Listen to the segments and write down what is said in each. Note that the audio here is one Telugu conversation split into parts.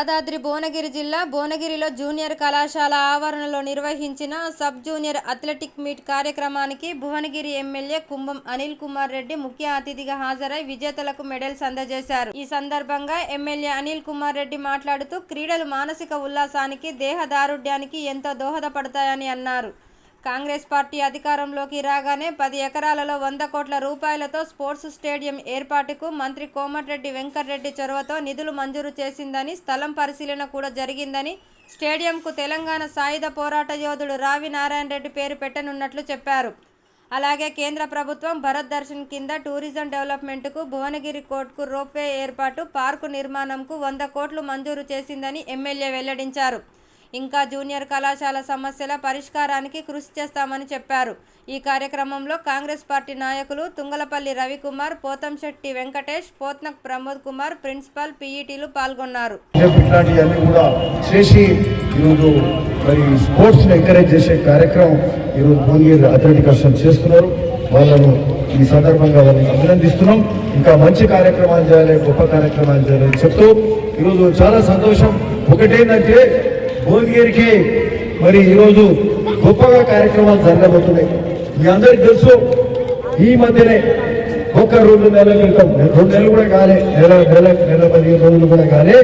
యాదాద్రి భువనగిరి జిల్లా భువనగిరిలో జూనియర్ కళాశాల ఆవరణలో నిర్వహించిన సబ్ జూనియర్ అథ్లెటిక్ మీట్ కార్యక్రమానికి భువనగిరి ఎమ్మెల్యే కుంభం అనిల్ కుమార్ రెడ్డి ముఖ్య అతిథిగా హాజరై విజేతలకు మెడల్స్ అందజేశారు। ఈ సందర్భంగా ఎమ్మెల్యే అనిల్ కుమార్ రెడ్డి మాట్లాడుతూ క్రీడలు మానసిక ఉల్లాసానికి దేహదారుఢ్యానికి ఎంతో దోహదపడతాయని అన్నారు। కాంగ్రెస్ పార్టీ అధికారంలోకి రాగానే 10 ఎకరాలలో 100 కోట్ల రూపాయలతో స్పోర్ట్స్ స్టేడియం ఏర్పాటుకు మంత్రి కోమటిరెడ్డి వెంకటరెడ్డి చొరవతో నిధులు మంజూరు చేసిందని, స్థలం పరిశీలన కూడా జరిగిందని, స్టేడియంకు తెలంగాణ సాయుధ పోరాట యోధుడు రావి నారాయణ రెడ్డి పేరు పెట్టనున్నట్లు చెప్పారు। అలాగే కేంద్ర ప్రభుత్వం భరత్ దర్శన్ కింద టూరిజం డెవలప్మెంట్కు, భువనగిరి కోర్టుకు రోప్వే ఏర్పాటు, పార్కు నిర్మాణంకు 100 కోట్లు మంజూరు చేసిందని ఎమ్మెల్యే వెల్లడించారు। ఇంకా జూనియర్ కళాశాల సమస్యల పరిష్కారానికి కృషి చేస్తామని చెప్పారు। ఈ కార్యక్రమంలో కాంగ్రెస్ పార్టీ నాయకులు తుంగలపల్లి రవికుమార్, పోతంశెట్టి వెంకటేష్, పోత్నక్ ప్రమోద్ కుమార్, ప్రిన్సిపల్, పీఈటీలు పాల్గొన్నారు। స్పోర్ట్స్ ఎంకరేజ్ చేసే కార్యక్రమం ఈరోజు భువనగిరి అథ్లెటిక్ అసోసియేషన్ చేస్తున్నారు। వాళ్ళను ఈ సందర్భంగా వాళ్ళని అభినందిస్తున్నాం। ఇంకా మంచి కార్యక్రమాలు చేయాలి, గొప్ప కార్యక్రమాలు చేయాలని చెప్తూ ఈరోజు చాలా సంతోషం। ఒకటేంటంటే భువనగిరికి మరి ఈరోజు గొప్పగా కార్యక్రమాలు జరగబోతున్నాయి। మీ అందరికి తెలుసు, ఈ మధ్యనే ఒక 2 నెలల క్రితం, 2 నెలలు కూడా కాలే, నెల 15 రోజులు కూడా కాలే,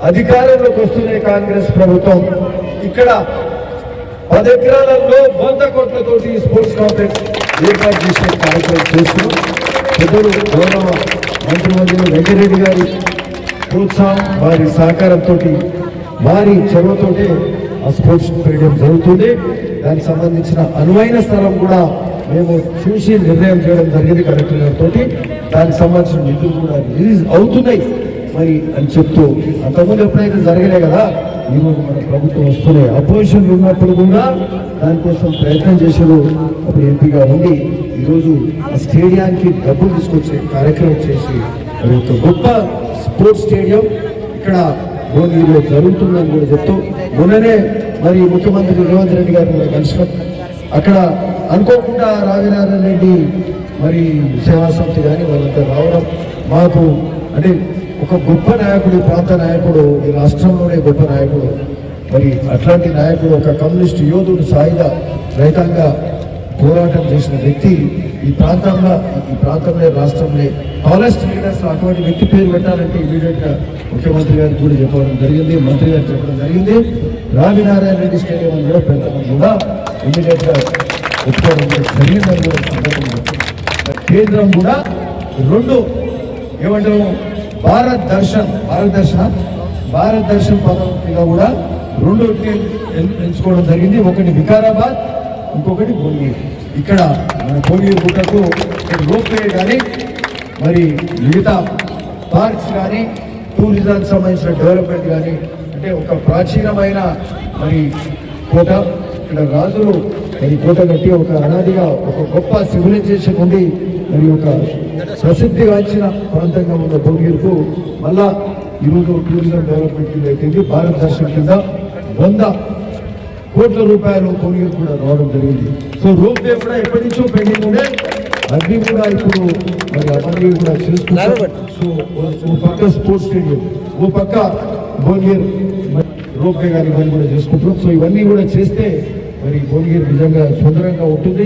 అధికారంలోకి వస్తున్న కాంగ్రెస్ ప్రభుత్వం ఇక్కడ 10 ఎకరాలలో 100 కోట్లతోటి స్పోర్ట్స్ కాంప్లెక్స్ ఏర్పాటు చేసే కార్యక్రమం చేస్తున్నాం। పెద్దలు గౌరవ మంత్రివర్యులు వెంకటరెడ్డి గారి ప్రోత్సాహం, వారి సహకారంతో, వారి చొరవతోటే ఆ స్పోర్ట్స్ స్టేడియం జరుగుతుంది। దానికి సంబంధించిన అనువైన స్థలం కూడా మేము చూసి నిర్ణయం చేయడం జరిగింది కలెక్టర్ గారితో। దానికి సంబంధించిన నిధులు కూడా రిలీజ్ అవుతున్నాయి మరి అని చెప్తూ, అంతకుముందు ఎప్పుడైతే జరగలే కదా, ఈరోజు మన ప్రభుత్వం వస్తున్నాయి। అపోజిషన్ ఉన్నప్పుడు కూడా దానికోసం ప్రయత్నం చేశారు, అప్పుడు ఎంపీగా ఉండి ఈరోజు ఆ స్టేడియానికి డబ్బులు తీసుకొచ్చే కార్యక్రమం చేసి మరి ఒక గొప్ప స్పోర్ట్స్ స్టేడియం ఇక్కడ భువనగిరిలో జరుగుతుందని కూడా చెప్తూ, మొన్ననే మరి ముఖ్యమంత్రి రేవంత్ రెడ్డి గారిని కూడా కలిసినాం। అక్కడ అనుకోకుండా రావినారాయణ రెడ్డి మరి సేవా సమితి కానీ వాళ్ళంతా రావడం మాకు అంటే ఒక గొప్ప నాయకుడు, ప్రాంత నాయకుడు, ఈ రాష్ట్రంలోనే గొప్ప నాయకుడు, మరి అట్లాంటి నాయకుడు, ఒక కమ్యూనిస్ట్ యోధుడు, సాయుధ రైతాంగ పోరాటం చేసిన వ్యక్తి ఈ ప్రాంతంలో రాష్ట్రంలో టాలెస్ట్ లీడర్స్ అటువంటి వ్యక్తి పేరు పెట్టాలంటే ఇమీడియట్ గా ముఖ్యమంత్రి గారికి కూడా చెప్పడం జరిగింది, మంత్రి గారు చెప్పడం జరిగింది। రావినారాయణ రెడ్డి స్టేడియం కూడా పెట్టడం కూడా ఇమీడియట్ గా ఒప్పుకోవడం జరిగిందని కూడా సందర్భంగా కేంద్రం కూడా 2 ఏమంటారు భారత్ దర్శన్ పథకంగా కూడా 2 ఎంచుకోవడం జరిగింది। ఒకటి వికారాబాద్, ఇంకొకటి భువనగిరి। ఇక్కడ మన భువనగిరి గుట్టకు రోప్వే కానీ మరి మిగతా పార్క్స్ కానీ టూరిజానికి సంబంధించిన డెవలప్మెంట్ కానీ, అంటే ఒక ప్రాచీనమైన మరి కోట, ఇక్కడ రాజులు మరి కోట కట్టి ఒక అనాదిగా ఒక గొప్ప సివిలైజేషన్ ఉంది, మరి ఒక ప్రసిద్ధిగాంచిన ప్రాంతంగా ఉన్న భువనగిరికు మళ్ళా ఈరోజు టూరిజం డెవలప్మెంట్ కింద అయిపోయింది। భారత దర్శన్ కింద 100 కోట్ల రూపాయలు భువనగిరి కూడా రావడం జరిగింది। సో రోప్వే కూడా ఎప్పటి నుంచో పెండింగ్ ఉండే, అగ్ని కూడా ఇప్పుడు మరి అవన్నీ కూడా చేసుకుంటారు। సో ఓ పక్క స్పోర్ట్స్ స్టేడియం, ఓ పక్క భువనగిరి రోప్వే గారి ఇవన్నీ కూడా చేసుకుంటున్నాం। సో ఇవన్నీ కూడా చేస్తే మరి భువనగిరి నిజంగా సుందరంగా ఉంటుంది।